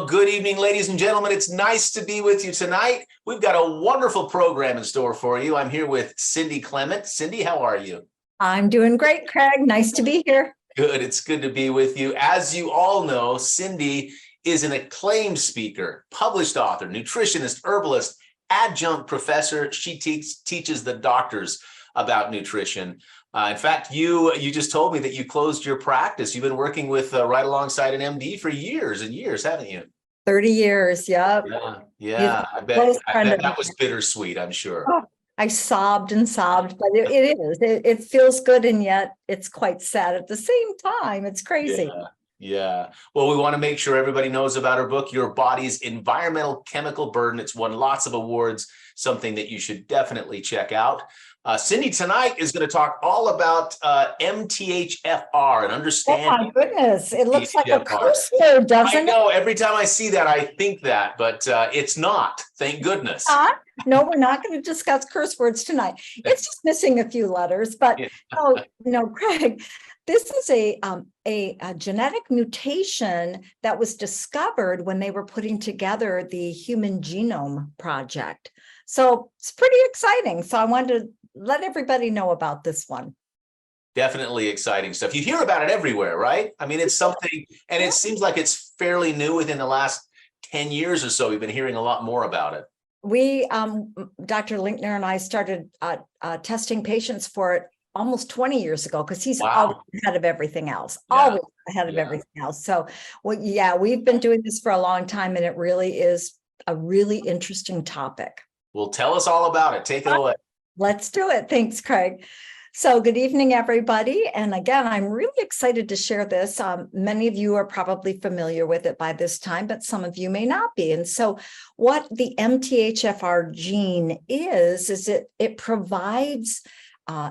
good evening, ladies and gentlemen. It's nice to be with you tonight. We've got a wonderful program in store for you. I'm here with Cindy Klement. Cindy, how are you? I'm doing great, Craig. Nice to be here. Good. It's good to be with you. As you all know, Cindy is an acclaimed speaker, published author, nutritionist, herbalist, adjunct professor. She teaches the doctors about nutrition. In fact, you just told me that you closed your practice. You've been working with right alongside an MD for years and years, haven't you? 30 years, yep. Yeah. I bet that was bittersweet, I'm sure. Oh, I sobbed and sobbed, but it feels good, and yet it's quite sad at the same time. It's crazy. Yeah. Well, we want to make sure everybody knows about her book, Your Body's Environmental Chemical Burden. It's won lots of awards, something that you should definitely check out. Cindy tonight is going to talk all about MTHFR and understand. Oh my goodness, it looks like a curse word, doesn't it? I know, every time I see that, I think that, but it's not, thank goodness. No, we're not going to discuss curse words tonight. It's just missing a few letters, but Craig, this is a genetic mutation that was discovered when they were putting together the Human Genome Project. So it's pretty exciting. So I wanted to let everybody know about this one. Definitely exciting stuff. You hear about it everywhere, right? I mean, it's something, and it seems like it's fairly new within the last 10 years or so. We've been hearing a lot more about it. We, Dr. Linkner and I started testing patients for it almost 20 years ago, because he's always ahead of everything else, always ahead of everything else. So, we've been doing this for a long time, and it really is a really interesting topic. Well, tell us all about it. Take it away. Let's do it. Thanks, Craig. So good evening, everybody. And again, I'm really excited to share this. Many of you are probably familiar with it by this time, but some of you may not be. And so what the MTHFR gene is it provides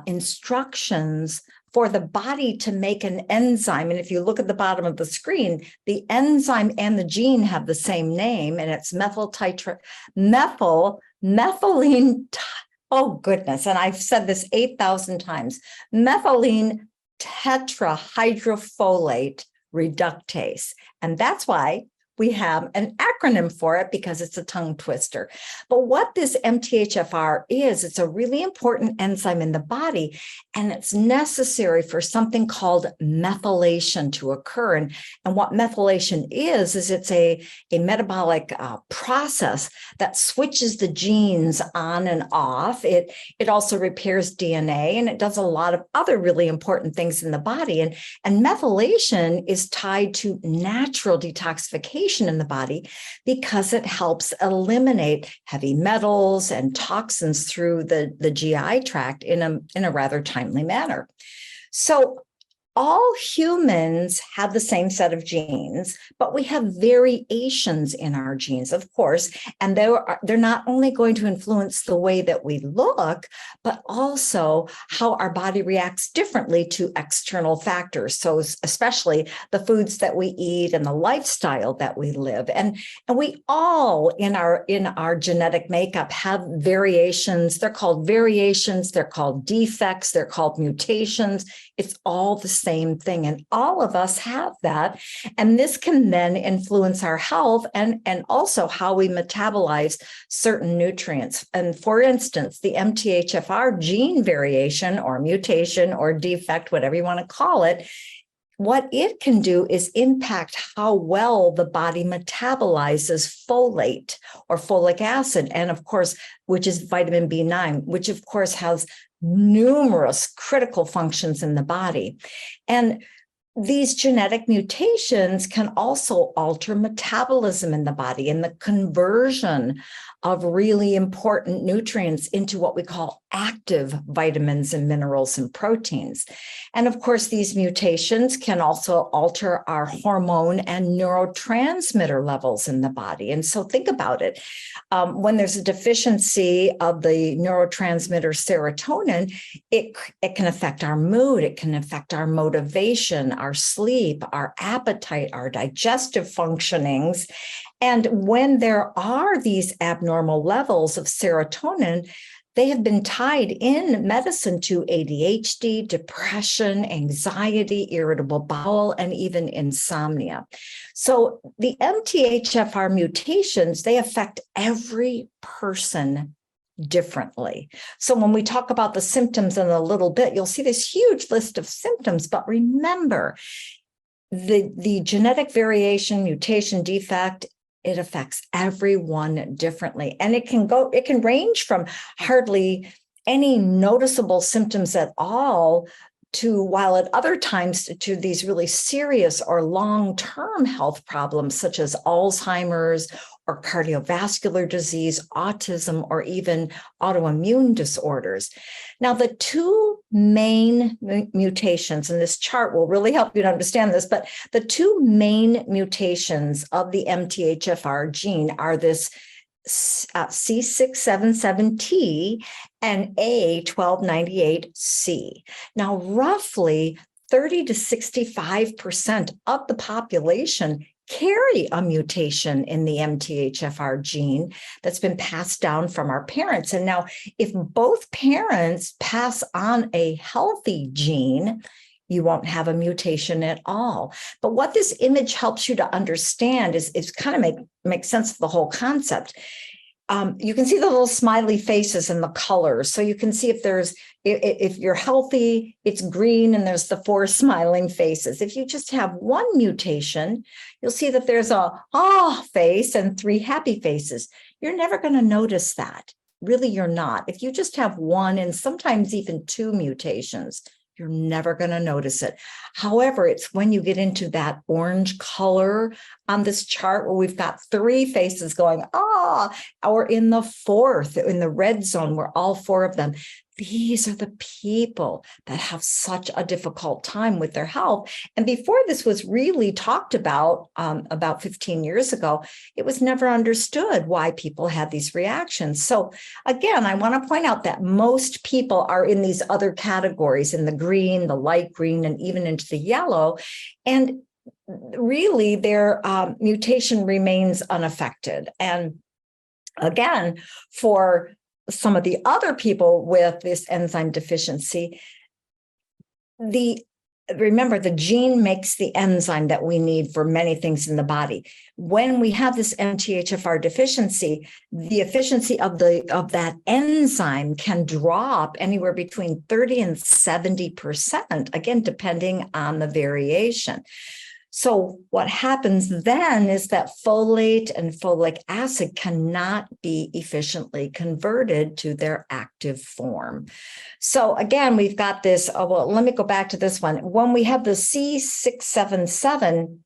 instructions for the body to make an enzyme. And if you look at the bottom of the screen, the enzyme and the gene have the same name, and it's methylene. Oh, goodness. And I've said this 8,000 times. Methylene tetrahydrofolate reductase. And that's why we have an acronym for it, because it's a tongue twister. But what this MTHFR is, it's a really important enzyme in the body, and it's necessary for something called methylation to occur. And what methylation is it's a metabolic process that switches the genes on and off. It also repairs DNA, and it does a lot of other really important things in the body. And methylation is tied to natural detoxification in the body, because it helps eliminate heavy metals and toxins through the GI tract in a rather timely manner. So all humans have the same set of genes, but we have variations in our genes, of course, and they're not only going to influence the way that we look, but also how our body reacts differently to external factors. So especially the foods that we eat and the lifestyle that we live. And we all in our genetic makeup have variations. They're called variations, they're called defects, they're called mutations. It's all the same thing. And all of us have that. And this can then influence our health and also how we metabolize certain nutrients. And for instance, the MTHFR gene variation or mutation or defect, whatever you want to call it, what it can do is impact how well the body metabolizes folate or folic acid, and of course, which is vitamin B9, which of course has numerous critical functions in the body. And these genetic mutations can also alter metabolism in the body and the conversion of really important nutrients into what we call active vitamins and minerals and proteins. And of course, these mutations can also alter our hormone and neurotransmitter levels in the body. And so think about it. When there's a deficiency of the neurotransmitter serotonin, it can affect our mood, it can affect our motivation, our sleep, our appetite, our digestive functionings. And when there are these abnormal levels of serotonin, they have been tied in medicine to ADHD, depression, anxiety, irritable bowel, and even insomnia. So the MTHFR mutations, they affect every person differently. So when we talk about the symptoms in a little bit, you'll see this huge list of symptoms, but remember, the genetic variation, mutation, defect, it affects everyone differently. And it can range from hardly any noticeable symptoms at all to, while at other times, to these really serious or long-term health problems such as Alzheimer's or cardiovascular disease, autism, or even autoimmune disorders. Now, the two main mutations, and this chart will really help you to understand this, but the two main mutations of the MTHFR gene are this C677T and A1298C. Now, roughly 30 to 65% of the population carry a mutation in the MTHFR gene that's been passed down from our parents. And now, if both parents pass on a healthy gene, you won't have a mutation at all. But what this image helps you to understand is kind of make sense of the whole concept. You can see the little smiley faces and the colors. So you can see if you're healthy, it's green and there's the 4 smiling faces. If you just have one mutation, you'll see that there's a face and 3 happy faces. You're never going to notice that. Really, you're not. If you just have one and sometimes even 2 mutations, you're never going to notice it. However, it's when you get into that orange color on this chart where we've got 3 faces going, or in the 4th, in the red zone, where all 4 of them. These are the people that have such a difficult time with their health. And before this was really talked about 15 years ago, it was never understood why people had these reactions. So again, I want to point out that most people are in these other categories, in the green, the light green, and even into the yellow. And really, their mutation remains unaffected. And again, for some of the other people with this enzyme deficiency, remember, the gene makes the enzyme that we need for many things in the body. When we have this MTHFR deficiency, the efficiency of that enzyme can drop anywhere between 30 and 70%, again, depending on the variation. So what happens then is that folate and folic acid cannot be efficiently converted to their active form. So again, we've got this, let me go back to this one. When we have the C677,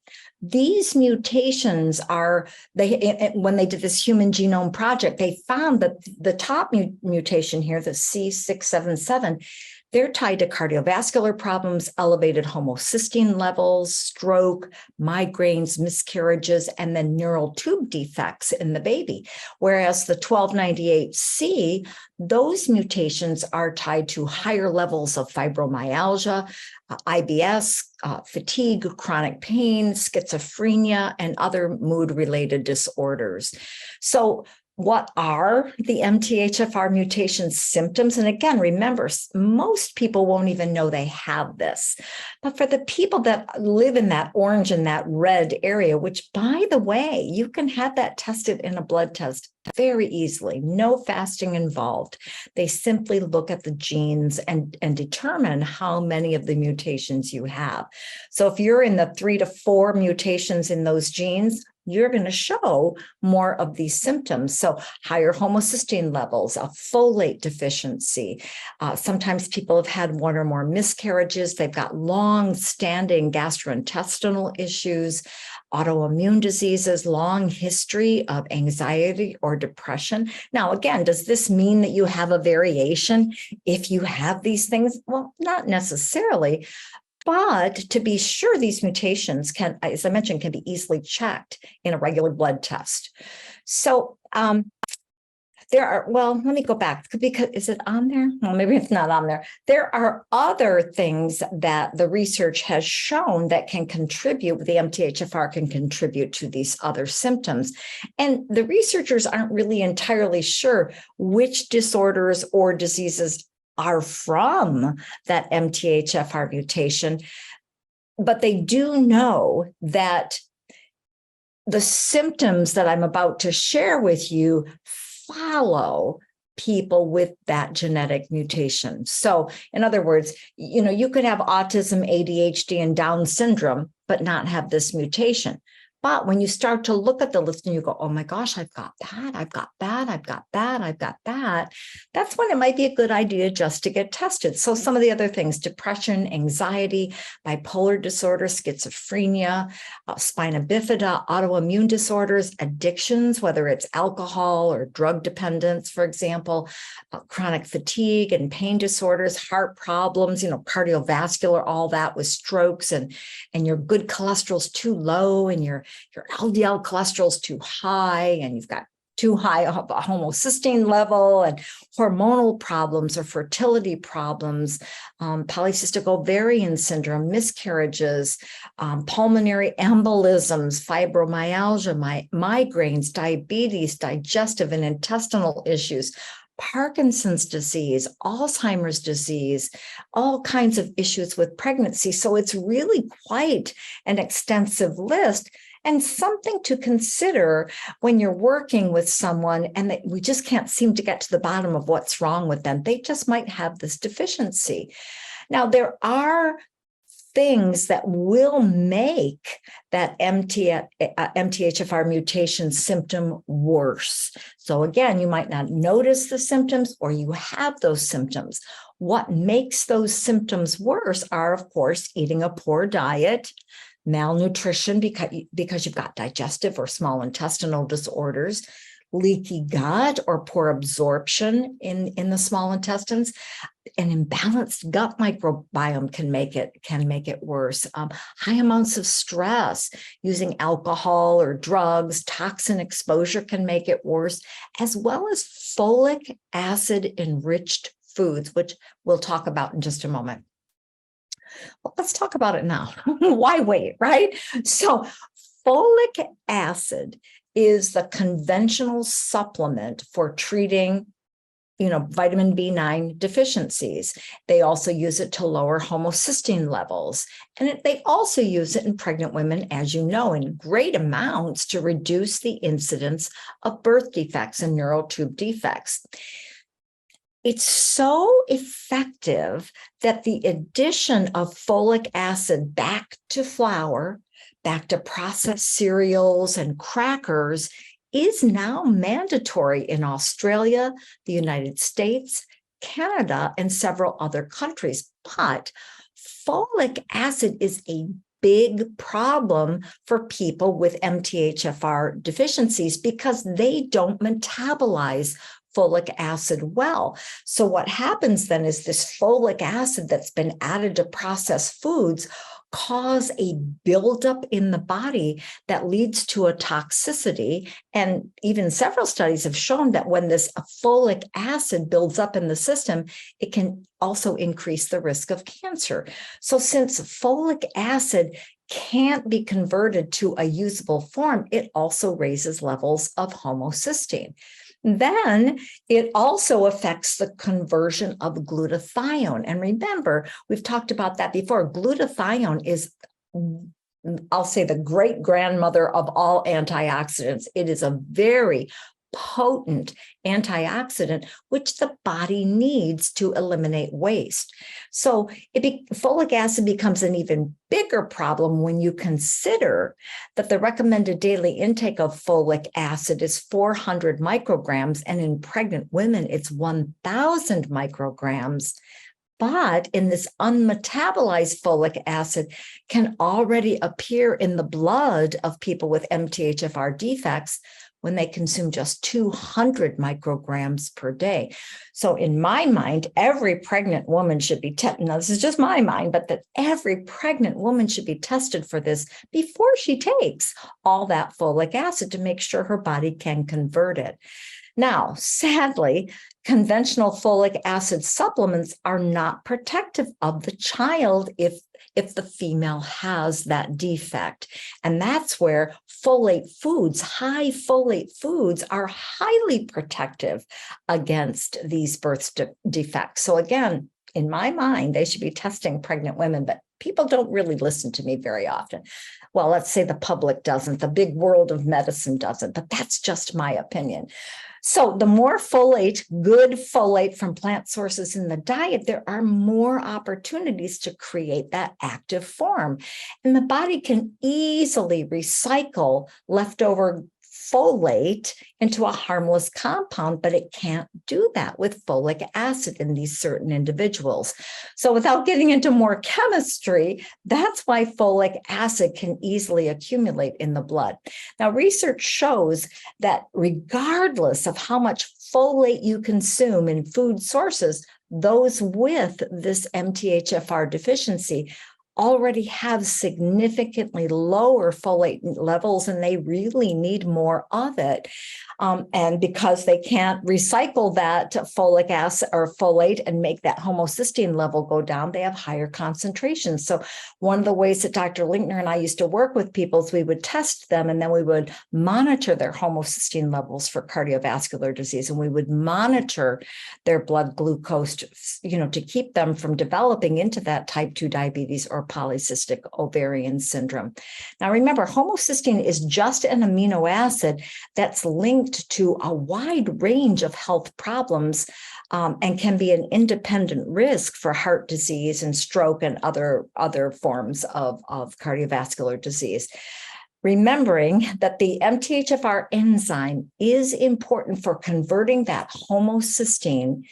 these mutations when they did this human genome project, they found that the top mutation here, the C677, they're tied to cardiovascular problems, elevated homocysteine levels, stroke, migraines, miscarriages, and then neural tube defects in the baby. Whereas the 1298C, those mutations are tied to higher levels of fibromyalgia, IBS, fatigue, chronic pain, schizophrenia, and other mood-related disorders. So what are the MTHFR mutation symptoms? And again, remember, most people won't even know they have this. But for the people that live in that orange and that red area, which, by the way, you can have that tested in a blood test very easily, no fasting involved. They simply look at the genes and determine how many of the mutations you have. So if you're in the 3 to 4 mutations in those genes, you're going to show more of these symptoms. So higher homocysteine levels, a folate deficiency. Sometimes people have had 1 or more miscarriages. They've got long-standing gastrointestinal issues, autoimmune diseases, long history of anxiety or depression. Now, again, does this mean that you have a variation if you have these things? Well, not necessarily. But to be sure, these mutations can, as I mentioned, can be easily checked in a regular blood test. So let's There are, well, let me go back because is it on there? Well, maybe it's not on there. There are other things that the research has shown that can contribute, the MTHFR can contribute to these other symptoms. And the researchers aren't really entirely sure which disorders or diseases are from that MTHFR mutation, but they do know that the symptoms that I'm about to share with you follow people with that genetic mutation. So in other words, you could have autism, ADHD, and Down syndrome, but not have this mutation. But when you start to look at the list and you go, oh my gosh, I've got that, I've got that, I've got that, I've got that, that's when it might be a good idea just to get tested. So some of the other things, depression, anxiety, bipolar disorder, schizophrenia, spina bifida, autoimmune disorders, addictions, whether it's alcohol or drug dependence, for example, chronic fatigue and pain disorders, heart problems, cardiovascular, all that with strokes, and your good cholesterol's too low and your LDL cholesterol's too high, and you've got too high a homocysteine level, and hormonal problems or fertility problems, polycystic ovarian syndrome, miscarriages, pulmonary embolisms, fibromyalgia, migraines, diabetes, digestive and intestinal issues, Parkinson's disease, Alzheimer's disease, all kinds of issues with pregnancy. So it's really quite an extensive list, and something to consider when you're working with someone and that we just can't seem to get to the bottom of what's wrong with them. They just might have this deficiency. Now, there are things that will make that MTHFR mutation symptom worse. So again, you might not notice the symptoms or you have those symptoms. What makes those symptoms worse are, of course, eating a poor diet, malnutrition because you've got digestive or small intestinal disorders, leaky gut or poor absorption in the small intestines. An imbalanced gut microbiome can make it worse. High amounts of stress, using alcohol or drugs, toxin exposure can make it worse, as well as folic acid enriched foods, which we'll talk about in just a moment. Well, let's talk about it now. Why wait, right? So folic acid is the conventional supplement for treating, vitamin B9 deficiencies. They also use it to lower homocysteine levels. And they also use it in pregnant women, as you know, in great amounts to reduce the incidence of birth defects and neural tube defects. It's so effective that the addition of folic acid back to flour, back to processed cereals and crackers is now mandatory in Australia, the United States, Canada, and several other countries. But folic acid is a big problem for people with MTHFR deficiencies because they don't metabolize folic acid well. So what happens then is this folic acid that's been added to processed foods cause a buildup in the body that leads to a toxicity. And even several studies have shown that when this folic acid builds up in the system, it can also increase the risk of cancer. So since folic acid can't be converted to a usable form, it also raises levels of homocysteine. Then it also affects the conversion of glutathione. And remember, we've talked about that before. Glutathione is, I'll say, the great grandmother of all antioxidants. It is a very potent antioxidant, which the body needs to eliminate waste. So folic acid becomes an even bigger problem when you consider that the recommended daily intake of folic acid is 400 micrograms, and in pregnant women, it's 1,000 micrograms. But in this unmetabolized folic acid can already appear in the blood of people with MTHFR defects when they consume just 200 micrograms per day. So in my mind, every pregnant woman should be tested. Now, this is just my mind, but that every pregnant woman should be tested for this before she takes all that folic acid to make sure her body can convert it. Now, sadly, conventional folic acid supplements are not protective of the child if the female has that defect. And that's where folate foods, high folate foods, are highly protective against these birth defects. So again, in my mind, they should be testing pregnant women, but people don't really listen to me very often. Well, let's say the public doesn't, the big world of medicine doesn't, but that's just my opinion. So the more folate, good folate from plant sources in the diet, there are more opportunities to create that active form. And the body can easily recycle leftover folate into a harmless compound, but it can't do that with folic acid in these certain individuals. So without getting into more chemistry, that's why folic acid can easily accumulate in the blood. Now, research shows that regardless of how much folate you consume in food sources, those with this MTHFR deficiency already have significantly lower folate levels, and they really need more of it. And because they can't recycle that folic acid or folate and make that homocysteine level go down, they have higher concentrations. So one of the ways that Dr. Linkner and I used to work with people is we would test them, and then we would monitor their homocysteine levels for cardiovascular disease, and we would monitor their blood glucose to keep them from developing into that type 2 diabetes or polycystic ovarian syndrome. Now, remember, homocysteine is just an amino acid that's linked to a wide range of health problems and can be an independent risk for heart disease and stroke and other forms of cardiovascular disease. Remembering that the MTHFR enzyme is important for converting that homocysteine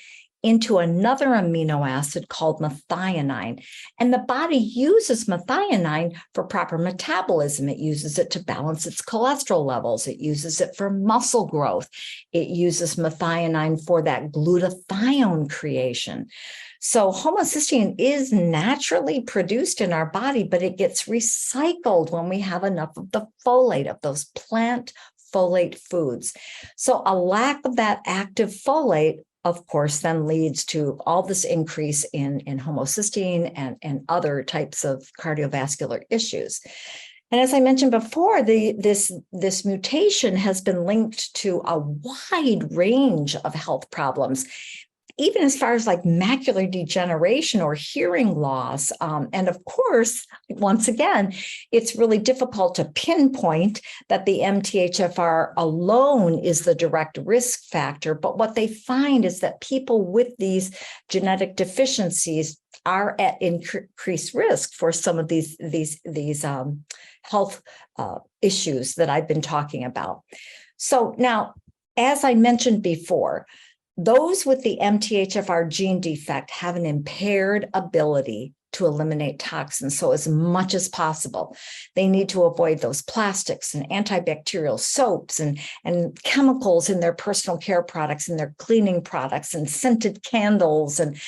into another amino acid called methionine. And the body uses methionine for proper metabolism. It uses it to balance its cholesterol levels. It uses it for muscle growth. It uses methionine for that glutathione creation. So homocysteine is naturally produced in our body, but it gets recycled when we have enough of the folate, of those plant folate foods. So a lack of that active folate, of course, then leads to all this increase in homocysteine and other types of cardiovascular issues. And as I mentioned before, this mutation has been linked to a wide range of health problems, even as far as like macular degeneration or hearing loss. And of course, once again, it's really difficult to pinpoint that the MTHFR alone is the direct risk factor. But what they find is that people with these genetic deficiencies are at increased risk for some of these health issues that I've been talking about. So now, as I mentioned before, those with the MTHFR gene defect have an impaired ability to eliminate toxins. So as much as possible, they need to avoid those plastics and antibacterial soaps and chemicals in their personal care products and their cleaning products and scented candles and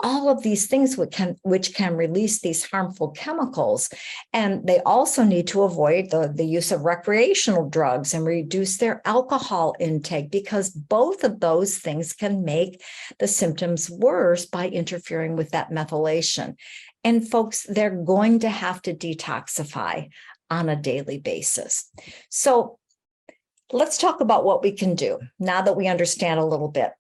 all of these things which can release these harmful chemicals. And they also need to avoid the use of recreational drugs and reduce their alcohol intake, because both of those things can make the symptoms worse by interfering with that methylation. And folks, they're going to have to detoxify on a daily basis. So let's talk about what we can do now that we understand a little bit.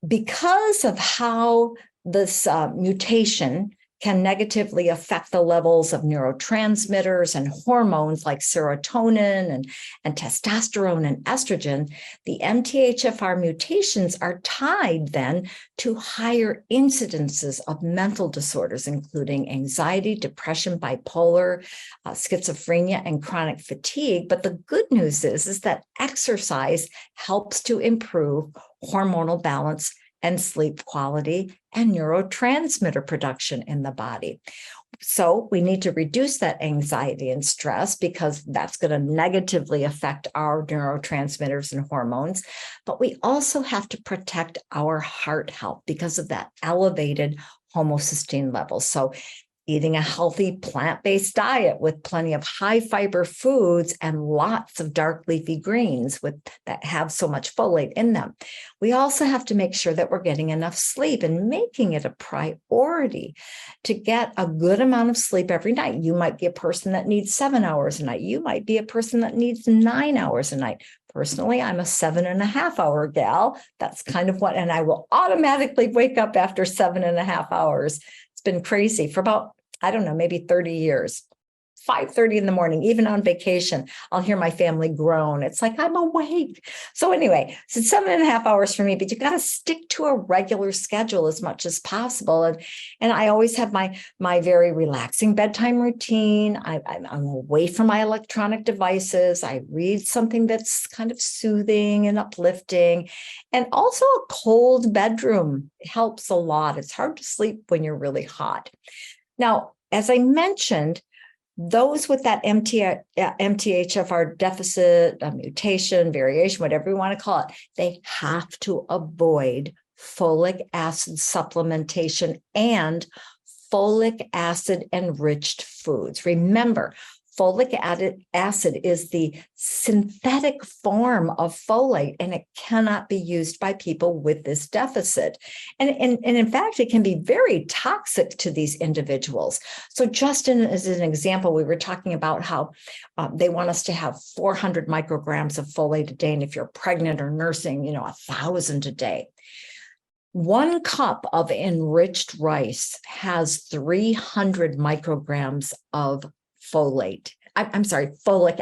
Because of how this mutation can negatively affect the levels of neurotransmitters and hormones like serotonin and testosterone and estrogen, the MTHFR mutations are tied then to higher incidences of mental disorders, including anxiety, depression, bipolar, schizophrenia, and chronic fatigue. But the good news is that exercise helps to improve hormonal balance and sleep quality and neurotransmitter production in the body. So we need to reduce that anxiety and stress, because that's going to negatively affect our neurotransmitters and hormones. But we also have to protect our heart health because of that elevated homocysteine level. So eating a healthy plant-based diet with plenty of high fiber foods and lots of dark leafy greens that have so much folate in them. We also have to make sure that we're getting enough sleep and making it a priority to get a good amount of sleep every night. You might be a person that needs 7 hours a night. You might be a person that needs 9 hours a night. Personally, I'm a 7.5-hour gal. That's kind of what, and I will automatically wake up after 7.5 hours. It's been crazy for about, I don't know, maybe 30 years. 5:30 in the morning, even on vacation, I'll hear my family groan. It's like, I'm awake. So anyway, so 7.5 hours for me, but you got to stick to a regular schedule as much as possible. And I always have my very relaxing bedtime routine. I'm away from my electronic devices. I read something that's kind of soothing and uplifting. And also a cold bedroom helps a lot. It's hard to sleep when you're really hot. Now, as I mentioned, those with that MTHFR deficit, a mutation, variation, whatever you want to call it, they have to avoid folic acid supplementation and folic acid enriched foods. Remember, folic acid is the synthetic form of folate, and it cannot be used by people with this deficit. And in fact, it can be very toxic to these individuals. So just as an example, we were talking about how they want us to have 400 micrograms of folate a day. And if you're pregnant or nursing, 1,000 a day. 1 cup of enriched rice has 300 micrograms of folic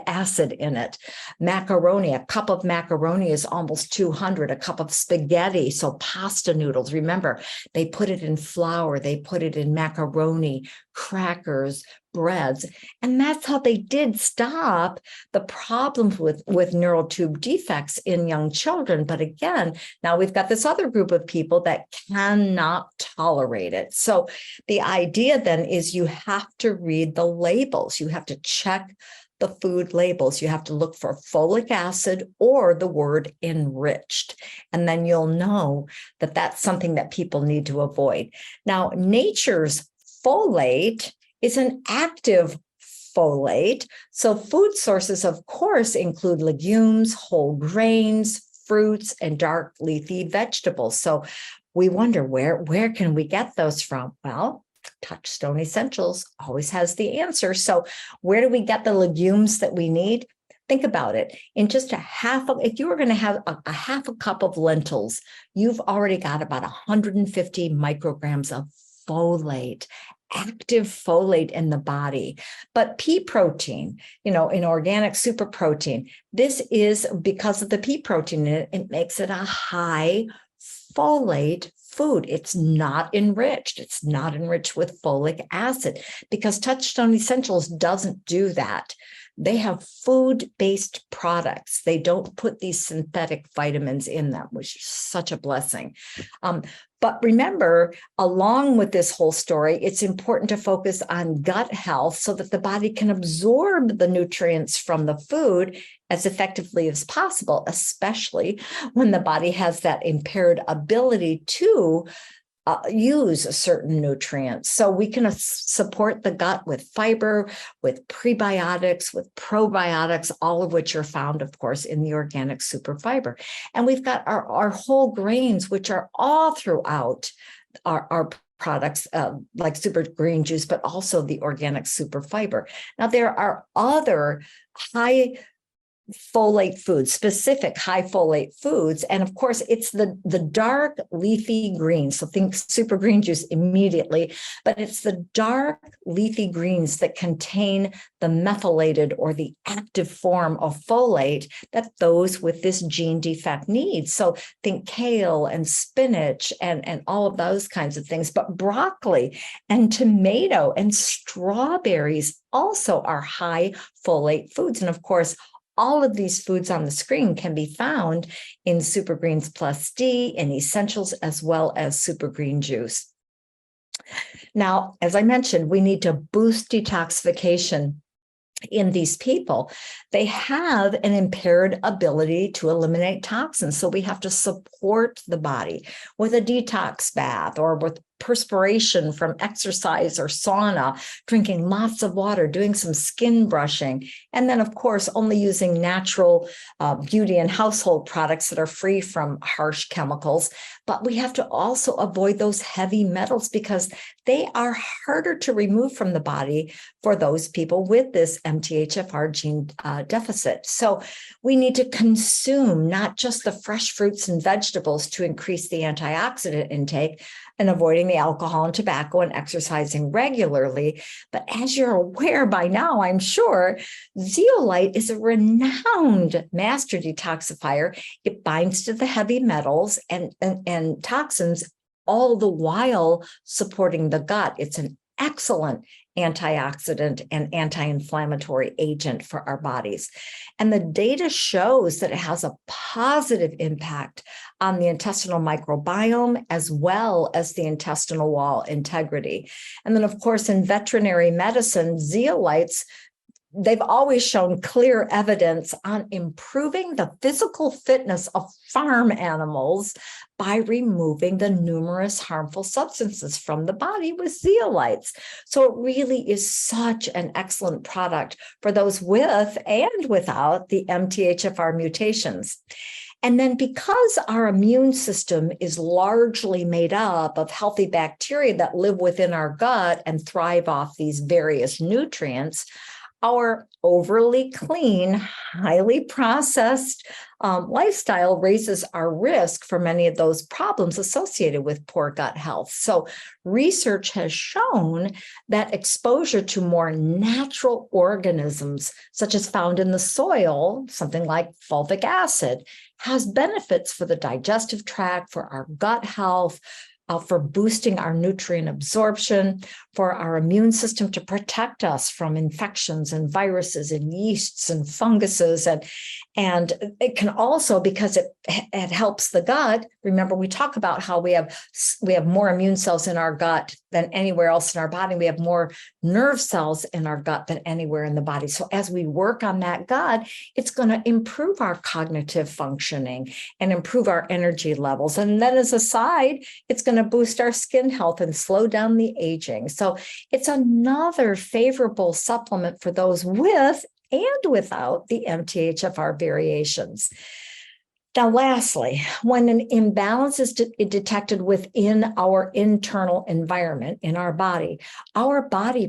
acid in it. Macaroni, a cup of macaroni is almost 200, a cup of spaghetti. So pasta noodles, remember, they put it in flour, they put it in macaroni, crackers, breads. And that's how they did stop the problems with neural tube defects in young children. But again, now we've got this other group of people that cannot tolerate it. So the idea then is you have to read the labels. You have to check the food labels. You have to look for folic acid or the word enriched. And then you'll know that that's something that people need to avoid. Now, nature's folate is an active folate. So food sources, of course, include legumes, whole grains, fruits, and dark leafy vegetables. So we wonder, where can we get those from? Well, Touchstone Essentials always has the answer. So where do we get the legumes that we need? Think about it. In just if you were going to have a half a cup of lentils, you've already got about 150 micrograms of folate, active folate in the body. But pea protein, in organic super protein, this is because of the pea protein, it makes it a high folate food. It's not enriched. It's not enriched with folic acid because Touchstone Essentials doesn't do that. They have food-based products. They don't put these synthetic vitamins in them, which is such a blessing. But remember, along with this whole story, it's important to focus on gut health so that the body can absorb the nutrients from the food as effectively as possible, especially when the body has that impaired ability to use certain nutrients. So we can support the gut with fiber, with prebiotics, with probiotics, all of which are found, of course, in the organic super fiber. And we've got our whole grains, which are all throughout our products like super green juice, but also the organic super fiber. Now, there are other high folate foods, specific high folate foods. And of course, it's the dark leafy greens. So think super green juice immediately, but it's the dark leafy greens that contain the methylated or the active form of folate that those with this gene defect need. So think kale and spinach and all of those kinds of things, but broccoli and tomato and strawberries also are high folate foods. And of course, all of these foods on the screen can be found in Super Greens Plus D and Essentials, as well as Super Green Juice. Now, as I mentioned, we need to boost detoxification in these people. They have an impaired ability to eliminate toxins. So we have to support the body with a detox bath or with perspiration from exercise or sauna, drinking lots of water, doing some skin brushing, and then, of course, only using natural beauty and household products that are free from harsh chemicals. But we have to also avoid those heavy metals because they are harder to remove from the body for those people with this MTHFR gene deficit. So we need to consume not just the fresh fruits and vegetables to increase the antioxidant intake and avoiding the alcohol and tobacco and exercising regularly. But as you're aware by now, I'm sure, zeolite is a renowned master detoxifier. It binds to the heavy metals and toxins, all the while supporting the gut. It's an excellent antioxidant and anti-inflammatory agent for our bodies. And the data shows that it has a positive impact on the intestinal microbiome as well as the intestinal wall integrity. And then, of course, in veterinary medicine, zeolites, they've always shown clear evidence on improving the physical fitness of farm animals by removing the numerous harmful substances from the body with zeolites. So it really is such an excellent product for those with and without the MTHFR mutations. And then because our immune system is largely made up of healthy bacteria that live within our gut and thrive off these various nutrients, our overly clean, highly processed lifestyle raises our risk for many of those problems associated with poor gut health. So research has shown that exposure to more natural organisms, such as found in the soil, something like fulvic acid, has benefits for the digestive tract, for our gut health, for boosting our nutrient absorption, for our immune system to protect us from infections and viruses and yeasts and funguses. And it can also, because it helps the gut. Remember, we talk about how we have more immune cells in our gut than anywhere else in our body. We have more nerve cells in our gut than anywhere in the body. So as we work on that gut, it's going to improve our cognitive functioning and improve our energy levels. And then as a side, it's going to boost our skin health and slow down the aging. So it's another favorable supplement for those with and without the MTHFR variations. Now, lastly, when an imbalance is detected within our internal environment in our body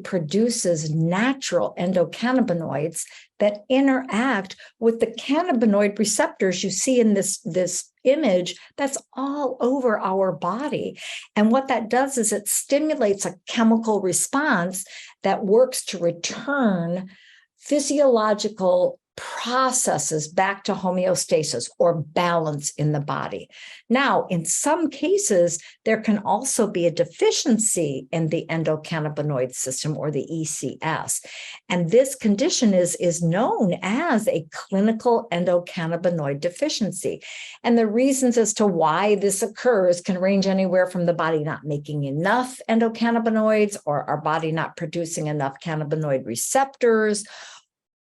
produces natural endocannabinoids that interact with the cannabinoid receptors you see in this image that's all over our body. And what that does is it stimulates a chemical response that works to return physiological processes back to homeostasis or balance in the body. Now, in some cases, there can also be a deficiency in the endocannabinoid system or the ECS. And this condition is known as a clinical endocannabinoid deficiency. And the reasons as to why this occurs can range anywhere from the body not making enough endocannabinoids or our body not producing enough cannabinoid receptors,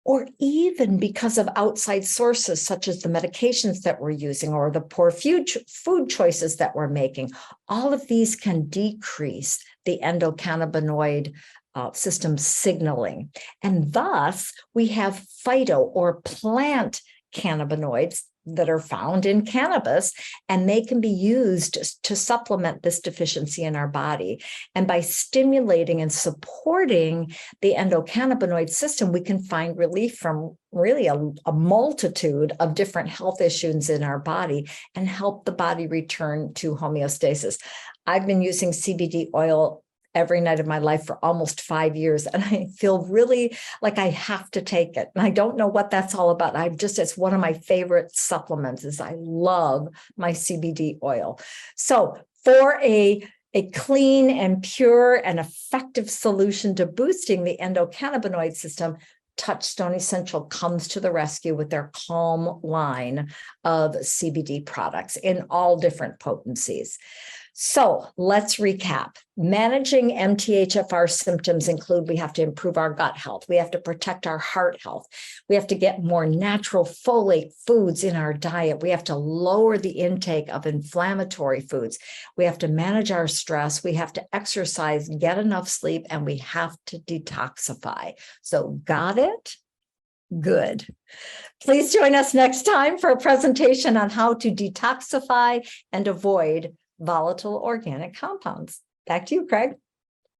or even because of outside sources such as the medications that we're using or the poor food choices that we're making. All of these can decrease the endocannabinoid system signaling. And thus, we have phyto or plant cannabinoids that are found in cannabis, and they can be used to supplement this deficiency in our body. And by stimulating and supporting the endocannabinoid system, we can find relief from really a multitude of different health issues in our body and help the body return to homeostasis. I've been using CBD oil every night of my life for almost 5 years. And I feel really like I have to take it. And I don't know what that's all about. It's one of my favorite supplements is I love my CBD oil. So for a clean and pure and effective solution to boosting the endocannabinoid system, Touchstone Essential comes to the rescue with their Calm line of CBD products in all different potencies. So let's recap. Managing MTHFR symptoms include we have to improve our gut health. We have to protect our heart health. We have to get more natural folic foods in our diet. We have to lower the intake of inflammatory foods. We have to manage our stress. We have to exercise, get enough sleep, and we have to detoxify. So got it? Good. Please join us next time for a presentation on how to detoxify and avoid volatile organic compounds. Back to you, Craig.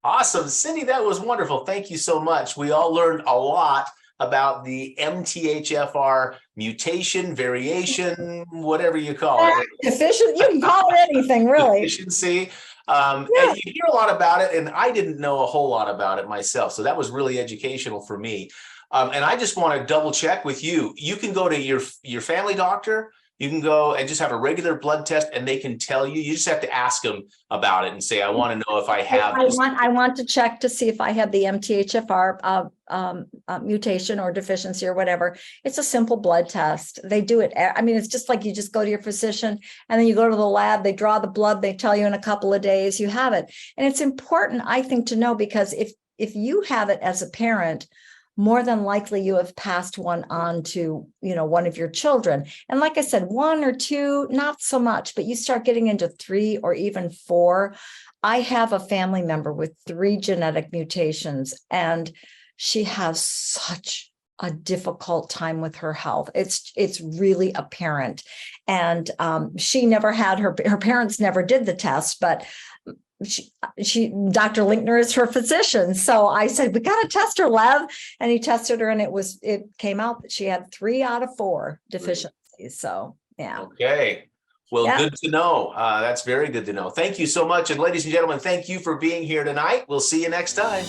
Awesome. Cindy, that was wonderful. Thank you so much. We all learned a lot about the MTHFR mutation, variation, whatever you call it. Deficient, you can call it anything, really. Deficiency. And you hear a lot about it, and I didn't know a whole lot about it myself. So that was really educational for me. And I just want to double check with you. You can go to your family doctor. You can go and just have a regular blood test, and they can tell you. You just have to ask them about it and say, "I want to know if I have." I want to check to see if I have the MTHFR mutation or deficiency or whatever. It's a simple blood test. They do it. I mean, it's just like you just go to your physician, and then you go to the lab. They draw the blood. They tell you in a couple of days you have it. And it's important, I think, to know, because if you have it as a parent, more than likely you have passed one on to, one of your children. And like I said, 1 or 2, not so much, but you start getting into 3 or even 4. I have a family member with 3 genetic mutations, and she has such a difficult time with her health. It's really apparent. And she never had her parents never did the test, but Dr. Linkner is her physician. So I said, we got to test her, Lev. And he tested her, and it came out that she had 3 out of 4 deficiencies. So, yeah. Okay. Well, good to know. That's very good to know. Thank you so much. And ladies and gentlemen, thank you for being here tonight. We'll see you next time.